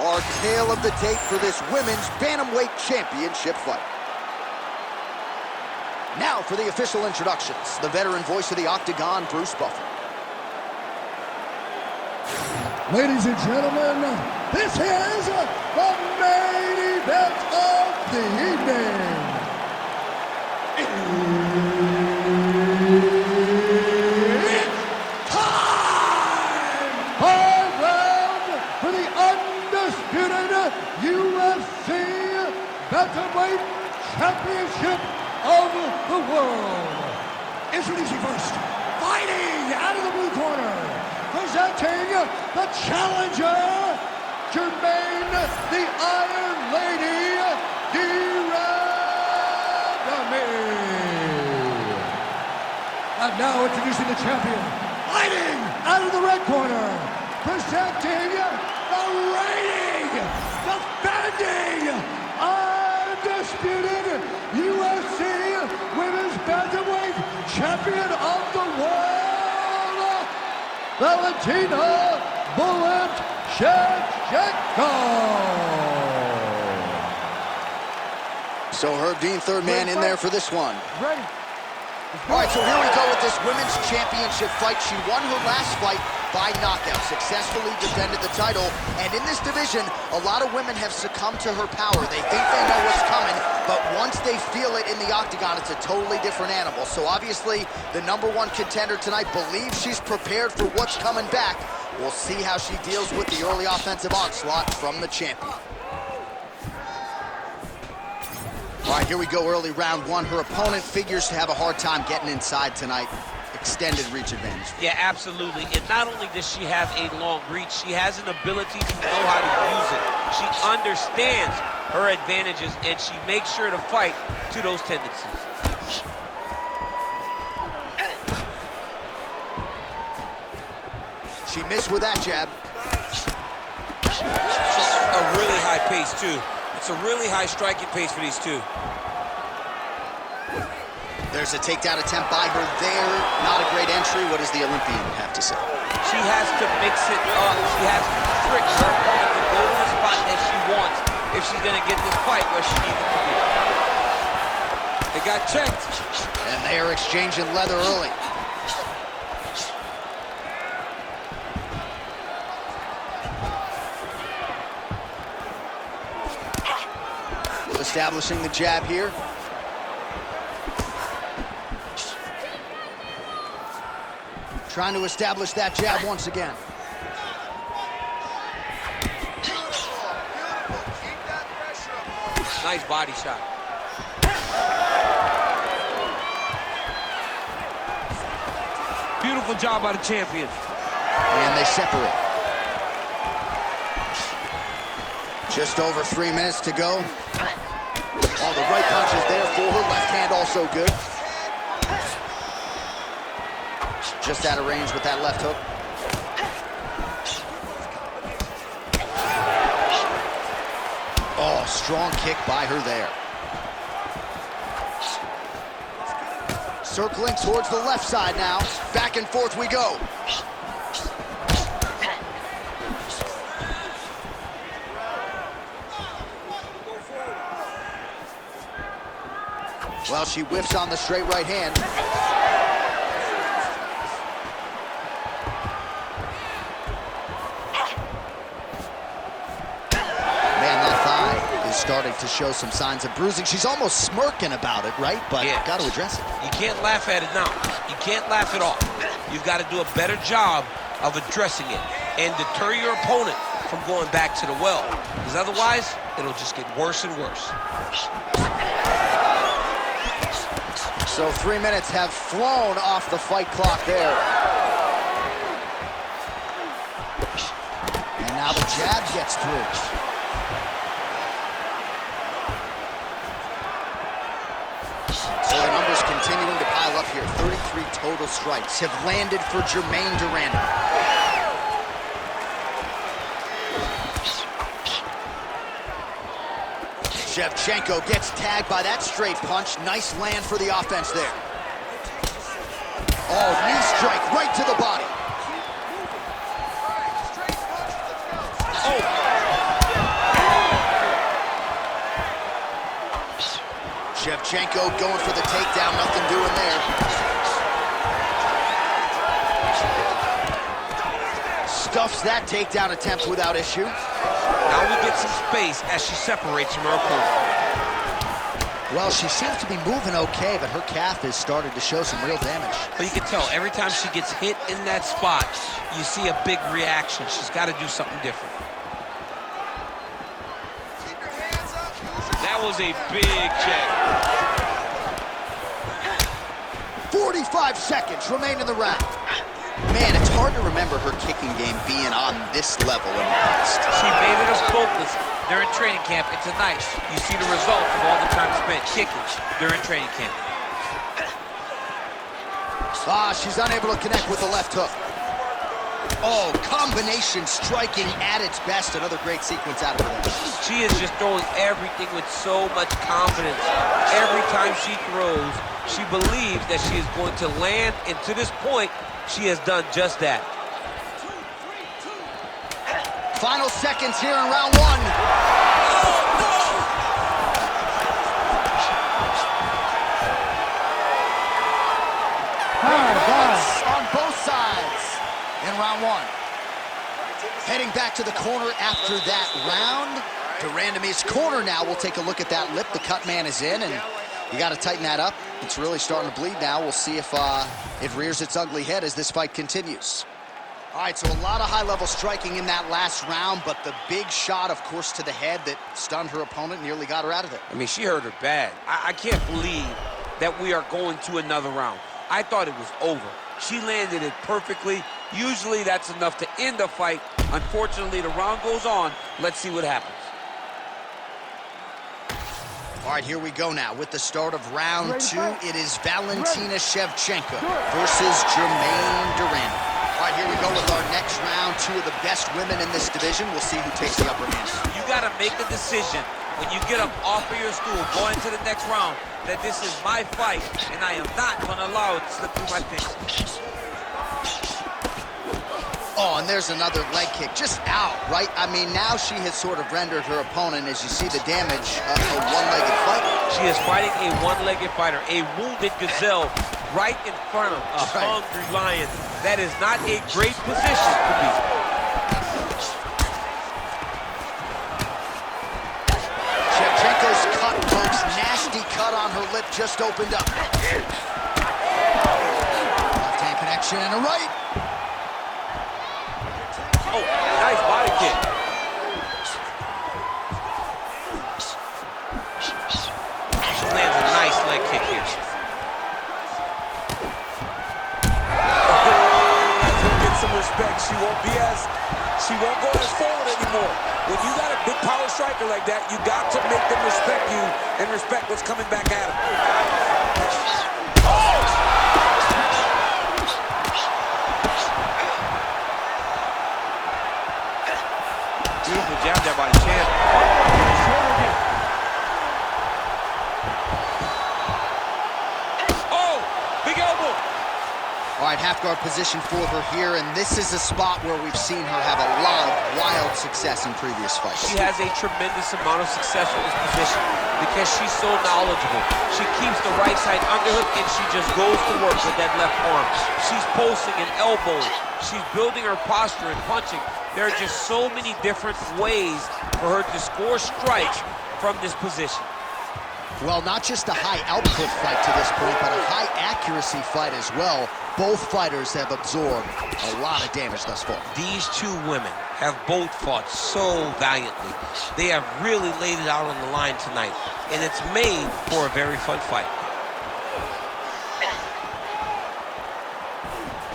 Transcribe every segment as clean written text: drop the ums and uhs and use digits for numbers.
Our tale of the tape for this women's bantamweight championship fight. Now for the official introductions, the veteran voice of the Octagon, Bruce Buffer. Ladies and gentlemen, this is the main event of the evening. It's time! High round for the undisputed UFC Bantamweight Championship of the world. Introducing first, fighting out of the blue corner, presenting the challenger, Jermaine the Iron Lady And now introducing the champion, fighting out of the red corner, presenting the reigning, defending, undisputed UFC Women's Bantamweight Champion of the World, Valentina Bullet Shevchenko. So Herb Dean, third man in there for this one. Ready. All right, so here we go with this women's championship fight. She won her last fight by knockout, successfully defended the title, and in this division, a lot of women have succumbed to her power. They think they know what's coming, but once they feel it in the octagon, it's a totally different animal. So obviously, the #1 contender tonight believes she's prepared for what's coming back. We'll see how she deals with the early offensive onslaught from the champion. All right, here we go, early round one. Her opponent figures to have a hard time getting inside tonight. Extended reach advantage. Yeah, absolutely. And not only does she have a long reach, she has an ability to know how to use it. She understands her advantages, and she makes sure to fight to those tendencies. She missed with that jab. A really high pace, too. It's a really high striking pace for these two. There's a takedown attempt by her there. Not a great entry. What does the Olympian have to say? She has to mix it up. She has to trick her opponent to go to the spot that she wants if she's going to get this fight where she needs it to be. They got checked. And they are exchanging leather early. Establishing the jab here. Trying to establish that jab once again. Nice body shot. Beautiful job by the champion. And they separate. Just over 3 minutes to go. Oh, the right punch is there for her. Left hand also good. Just out of range with that left hook. Oh, strong kick by her there. Circling towards the left side now. Back and forth we go. Well, she whiffs on the straight right hand. Man, that thigh is starting to show some signs of bruising. She's almost smirking about it, right? But yeah, got to address it. You can't laugh at it now. You can't laugh it off. You've got to do a better job of addressing it and deter your opponent from going back to the well, because otherwise, it'll just get worse and worse. So 3 minutes have flown off the fight clock there. And now the jab gets through. So the numbers continuing to pile up here. 33 total strikes have landed for Jermaine Durando. Shevchenko gets tagged by that straight punch. Nice land for the offense there. Oh, knee strike right to the body. Oh, Shevchenko going for the takedown, nothing doing there. Stuffs that takedown attempt without issue. Now we get some space as she separates from her opponent. Well, she seems to be moving okay, but her calf has started to show some real damage. But you can tell every time she gets hit in that spot, you see a big reaction. She's got to do something different. That was a big check. 45 seconds remain in the round. Man, it's hard to remember her kicking game being on this level in the past. She made it a focus during training camp, and tonight you see the results of all the time spent kicking during training camp. She's unable to connect with the left hook. Oh, combination striking at its best. Another great sequence out of her there. She is just throwing everything with so much confidence. Every time she throws, she believes that she is going to land, and to this point, she has done just that. Final seconds here in round one. On both sides in round one. Heading back to the corner after that round. De Randamie's corner now. We'll take a look at that lip. The cut man is in, and you got to tighten that up. It's really starting to bleed now. We'll see if it rears its ugly head as this fight continues. All right, so a lot of high-level striking in that last round, but the big shot, of course, to the head that stunned her opponent, nearly got her out of it. I mean, she hurt her bad. I can't believe that we are going to another round. I thought it was over. She landed it perfectly. Usually that's enough to end the fight. Unfortunately, the round goes on. Let's see what happens. All right, here we go now with the start of round two. It is Valentina Shevchenko versus Germaine de Randamie. All right, here we go with our next round. Two of the best women in this division. We'll see who takes the upper hand. You got to make a decision when you get up off of your stool, going to the next round, that this is my fight, and I am not going to allow it to slip through my fingers. Oh, and there's another leg kick, just out, right? I mean, now she has sort of rendered her opponent, as you see the damage of a one-legged fight. She is fighting a one-legged fighter, a wounded gazelle, right in front of a hungry lion. That is not a great position to be. Shevchenko's cut, folks, nasty cut on her lip just opened up. Left hand connection and a right. Oh, nice body kick. She lands a nice leg kick here. That's gonna get some respect. She won't go as forward anymore. When you got a big power striker like that, you got to make them respect you and respect what's coming back at them. Beautiful jab there by the champ. Oh, big elbow. All right, half guard position for her here, and this is a spot where we've seen her have a lot of wild success in previous fights. She has a tremendous amount of success in this position because she's so knowledgeable. She keeps the right side underhook, and she just goes to work with that left arm. She's posting and elbowing. She's building her posture and punching. There are just so many different ways for her to score strikes from this position. Well, not just a high output fight to this point, but a high accuracy fight as well. Both fighters have absorbed a lot of damage thus far. These two women have both fought so valiantly. They have really laid it out on the line tonight, and it's made for a very fun fight.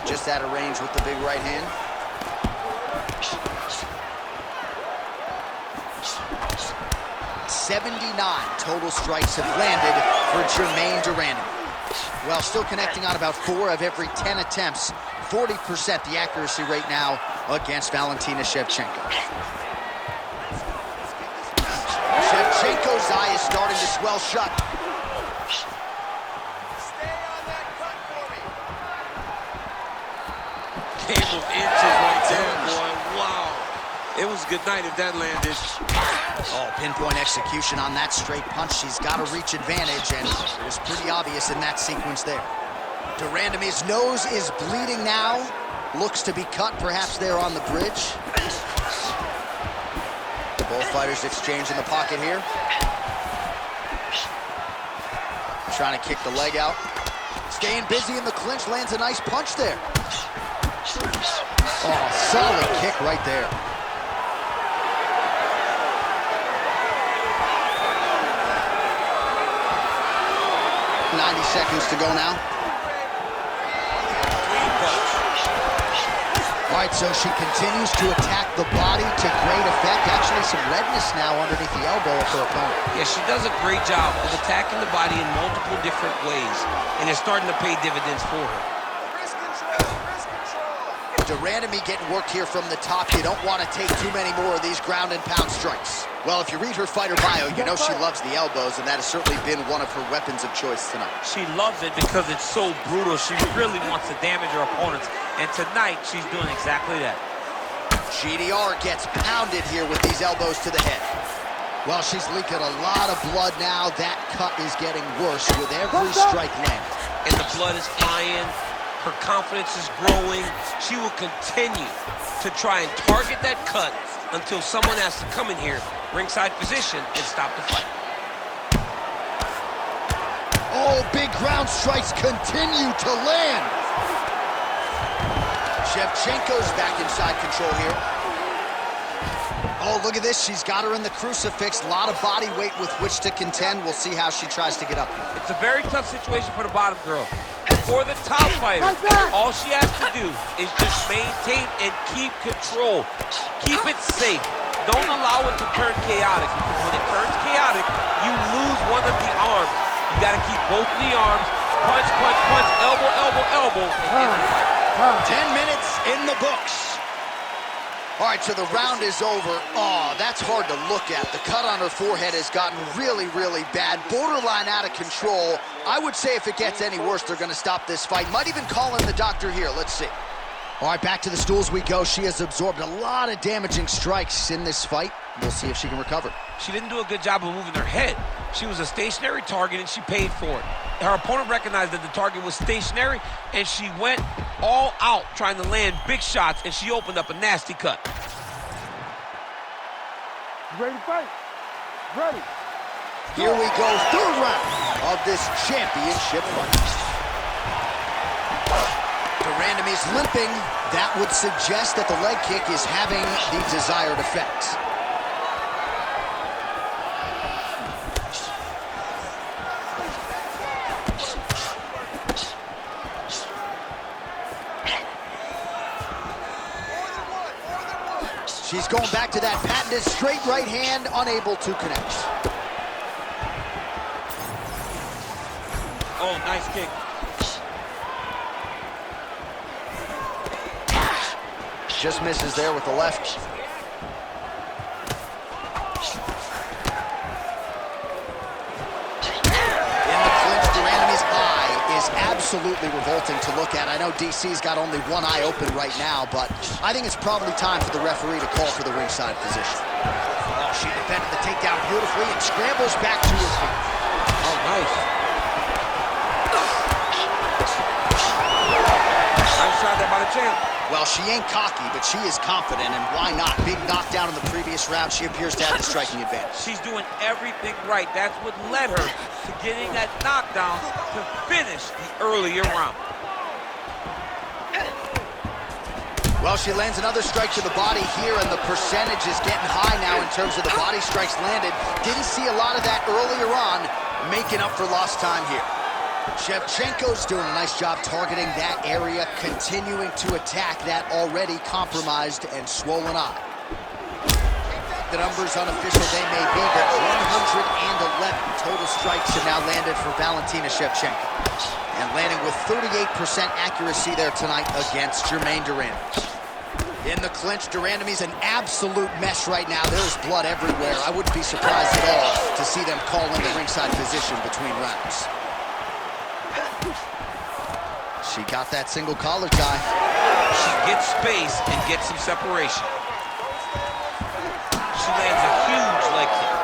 Just out of range with the big right hand. .79 total strikes have landed for Germaine de Randamie. Well, still connecting on about 4 of every 10 attempts. 40% the accuracy rate now against Valentina Shevchenko. Shevchenko's eye is starting to swell shut. Game of inches right there, boy. Wow. It was a good night if that landed. Oh, pinpoint execution on that straight punch. She's got a reach advantage, and it was pretty obvious in that sequence there. de Randamie's nose is bleeding now. Looks to be cut, perhaps there on the bridge. Both fighters exchange in the pocket here. Trying to kick the leg out. Staying busy in the clinch, lands a nice punch there. Oh, solid kick right there. Seconds to go now. All right, so she continues to attack the body to great effect. Actually, some redness now underneath the elbow of her opponent. Yeah, she does a great job of attacking the body in multiple different ways, and it's starting to pay dividends for her. de Randamie getting worked here from the top. You don't want to take too many more of these ground and pound strikes. Well, if you read her fighter bio, you know she loves the elbows, and that has certainly been one of her weapons of choice tonight. She loves it because it's so brutal. She really wants to damage her opponents, and tonight she's doing exactly that. GDR gets pounded here with these elbows to the head. Well, she's leaking a lot of blood now. That cut is getting worse with every strike landed. And the blood is flying. Her confidence is growing. She will continue to try and target that cut until someone has to come in here, ringside position, and stop the fight. Oh, big ground strikes continue to land. Shevchenko's back inside control here. Oh, look at this. She's got her in the crucifix. A lot of body weight with which to contend. We'll see how she tries to get up. It's a very tough situation for the bottom girl. For the top fighter, all she has to do is just maintain and keep control. Keep it safe. Don't allow it to turn chaotic, because when it turns chaotic, you lose one of the arms. You got to keep both of the arms. Punch, punch, punch, elbow, elbow, elbow, and end the fight. 10 minutes in the books. All right, so the round is over. Oh, that's hard to look at. The cut on her forehead has gotten really, really bad, borderline out of control. I would say if it gets any worse, they're going to stop this fight. Might even call in the doctor here. Let's see. All right, back to the stools we go. She has absorbed a lot of damaging strikes in this fight. We'll see if she can recover. She didn't do a good job of moving her head. She was a stationary target, and she paid for it. Her opponent recognized that the target was stationary, and she went all out trying to land big shots, and she opened up a nasty cut. Ready to fight? Ready. Here we go, third round of this championship fight. de Randamie's limping. That would suggest that the leg kick is having the desired effect. She's going back to that patented straight right hand, unable to connect. Oh, nice kick. Just misses there with the left. In the clinch, de Randamie's eye is absolutely revolting to look at. I know DC's got only one eye open right now, but I think it's probably time for the referee to call for the ringside position. Oh, she defended the takedown beautifully and scrambles back to her feet. Oh, nice. Nice shot there by the champ. Well, she ain't cocky, but she is confident, and why not? Big knockdown in the previous round. She appears to have the striking advantage. She's doing everything right. That's what led her to getting that knockdown to finish the earlier round. Well, she lands another strike to the body here, and the percentage is getting high now in terms of the body strikes landed. Didn't see a lot of that earlier on, making up for lost time here. Shevchenko's doing a nice job targeting that area, continuing to attack that already compromised and swollen eye. The numbers unofficial they may be, but 111 total strikes have now landed for Valentina Shevchenko. And landing with 38% accuracy there tonight against Germaine de Randamie. In the clinch, de Randamie's an absolute mess right now. There's blood everywhere. I wouldn't be surprised at all to see them call in the ringside position between rounds. She got that single collar tie. She gets space and gets some separation. she lands a huge leg kick.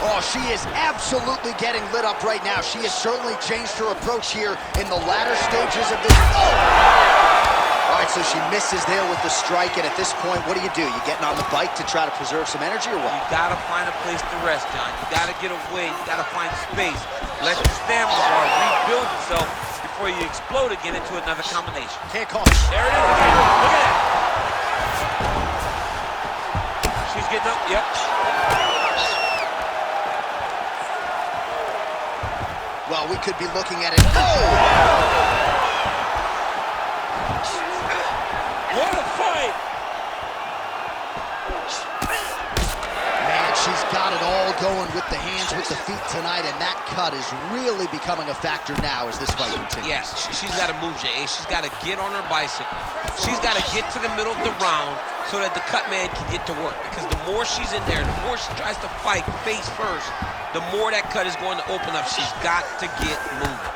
Oh, she is absolutely getting lit up right now. She has certainly changed her approach here in the latter stages of this. Oh! All right, so she misses there with the strike, and at this point, what do? You getting on the bike to try to preserve some energy or what? You gotta find a place to rest, John. You gotta get away, you gotta find space. Let your stamina bar rebuild itself before you explode again into another combination. Can't call it. There it is again. Look at that. She's getting up, yep. Well, we could be looking at it. Oh! What a fight! Man, she's got it all going with the hands, with the feet tonight, and that cut is really becoming a factor now as this fight continues. Yes, she's got to move, Jay. She's got to get on her bicycle. She's got to get to the middle of the round so that the cut man can get to work. Because the more she's in there, the more she tries to fight face first, the more that cut is going to open up. She's got to get moving.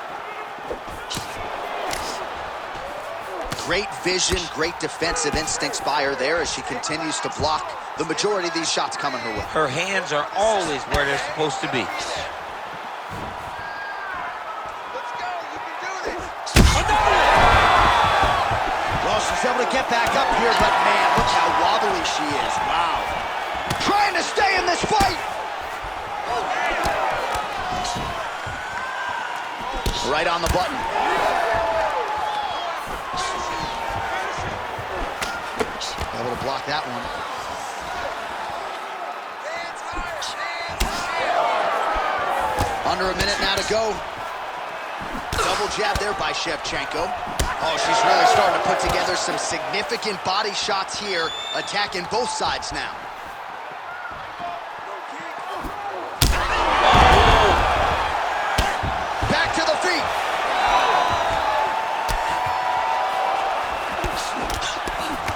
Great vision, great defensive instincts by her there as she continues to block the majority of these shots coming her way. Her hands are always where they're supposed to be. Let's go, you can do this. Well, she's able to get back up here, but man, look how wobbly she is. Wow. Trying to stay in this fight. Right on the button. Able to block that one. Under a minute now to go. Double jab there by Shevchenko. Oh, she's really starting to put together some significant body shots here, attacking both sides now. Back to the feet.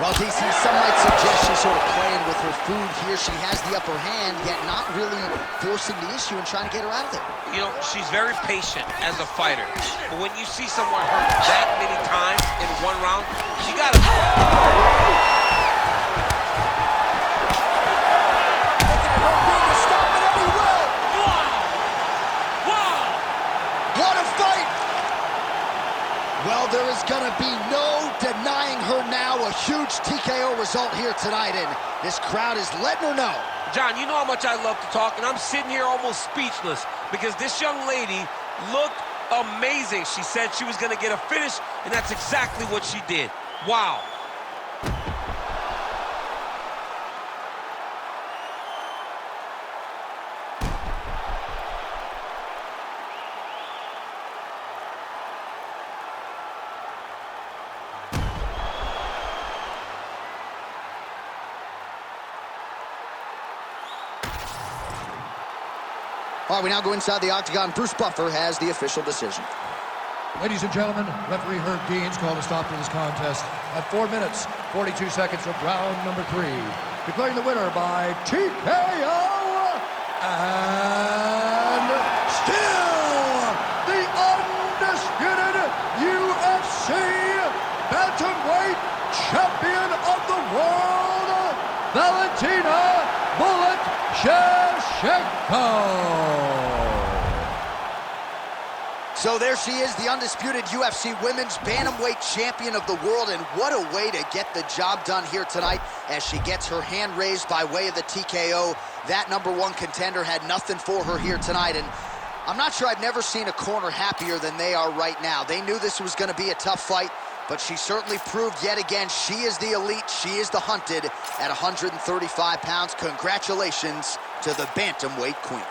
Well, DC, some might suggest she's sort of playing with her food here. She has the upper hand, yet not really forcing the issue and trying to get her out of there. You know, she's very patient as a fighter. But when you see someone hurt that many times in one round, you gotta... What a fight! Well, there is going to be no denying her now. A huge TKO result here tonight, and this crowd is letting her know. John, you know how much I love to talk, and I'm sitting here almost speechless because this young lady looked amazing. She said she was going to get a finish, and that's exactly what she did. Wow. All right, we now go inside the octagon. Bruce Buffer has the official decision. Ladies and gentlemen, referee Herb Deans called a stop to this contest at 4 minutes, 42 seconds of round number 3. Declaring the winner by TKO, and still the undisputed UFC bantamweight champion of the world, Valentina "Bullet" Shevchenko. So there she is, the undisputed UFC Women's Bantamweight Champion of the world, and what a way to get the job done here tonight as she gets her hand raised by way of the TKO. That #1 contender had nothing for her here tonight, and I'm not sure I've never seen a corner happier than they are right now. They knew this was going to be a tough fight, but she certainly proved yet again she is the elite, she is the hunted at 135 pounds. Congratulations to the Bantamweight Queen.